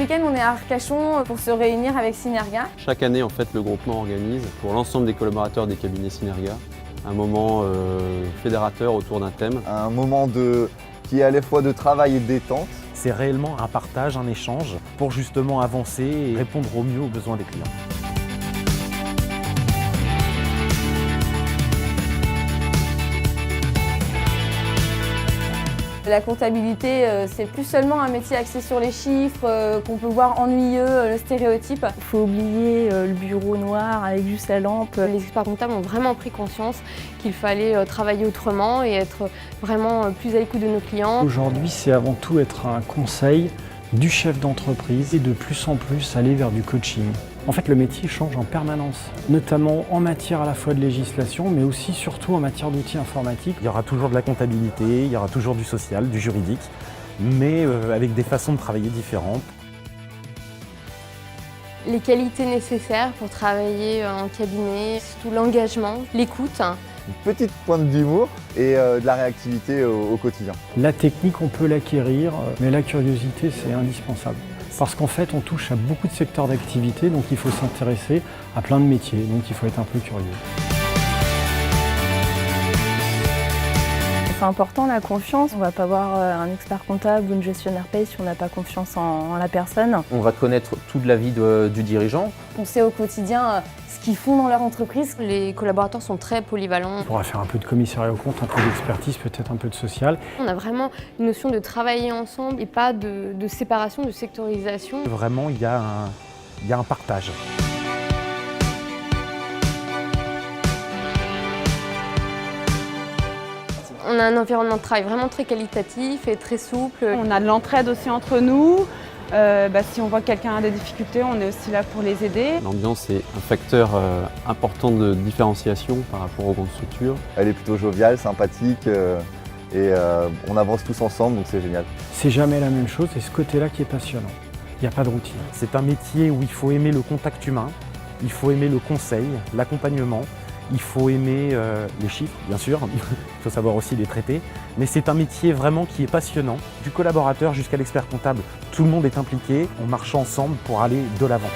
week-end, on est à Arcachon pour se réunir avec Synerga. Chaque année, en fait, le groupement organise pour l'ensemble des collaborateurs des cabinets Synerga un moment fédérateur autour d'un thème. Un moment qui est à la fois de travail et de détente. C'est réellement un partage, un échange pour justement avancer et répondre au mieux aux besoins des clients. La comptabilité, c'est plus seulement un métier axé sur les chiffres, qu'on peut voir ennuyeux, le stéréotype. Il faut oublier le bureau noir avec juste la lampe. Les experts comptables ont vraiment pris conscience qu'il fallait travailler autrement et être vraiment plus à l'écoute de nos clients. Aujourd'hui, c'est avant tout être un conseil du chef d'entreprise et de plus en plus aller vers du coaching. En fait, le métier change en permanence, notamment en matière à la fois de législation, mais aussi surtout en matière d'outils informatiques. Il y aura toujours de la comptabilité, il y aura toujours du social, du juridique, mais avec des façons de travailler différentes. Les qualités nécessaires pour travailler en cabinet, surtout l'engagement, l'écoute. Une petite pointe d'humour et de la réactivité au quotidien. La technique, on peut l'acquérir, mais la curiosité, c'est indispensable. Parce qu'en fait, on touche à beaucoup de secteurs d'activité, donc il faut s'intéresser à plein de métiers, donc il faut être un peu curieux. C'est important la confiance. On ne va pas voir un expert comptable ou une gestionnaire paye si on n'a pas confiance en la personne. On va connaître toute la vie du dirigeant. On sait au quotidien ce qu'ils font dans leur entreprise. Les collaborateurs sont très polyvalents. On pourra faire un peu de commissariat aux comptes, un peu d'expertise, peut-être un peu de social. On a vraiment une notion de travailler ensemble et pas de séparation, de sectorisation. Vraiment, il y a un partage. On a un environnement de travail vraiment très qualitatif et très souple. On a de l'entraide aussi entre nous. Si on voit que quelqu'un a des difficultés, on est aussi là pour les aider. L'ambiance est un facteur important de différenciation par rapport aux grandes structures. Elle est plutôt joviale, sympathique et on avance tous ensemble, donc c'est génial. C'est jamais la même chose et ce côté-là qui est passionnant. Il n'y a pas de routine. C'est un métier où il faut aimer le contact humain, il faut aimer le conseil, l'accompagnement. Il faut aimer les chiffres, bien sûr, il faut savoir aussi les traiter, mais c'est un métier vraiment qui est passionnant. Du collaborateur jusqu'à l'expert comptable, tout le monde est impliqué, on marche ensemble pour aller de l'avant.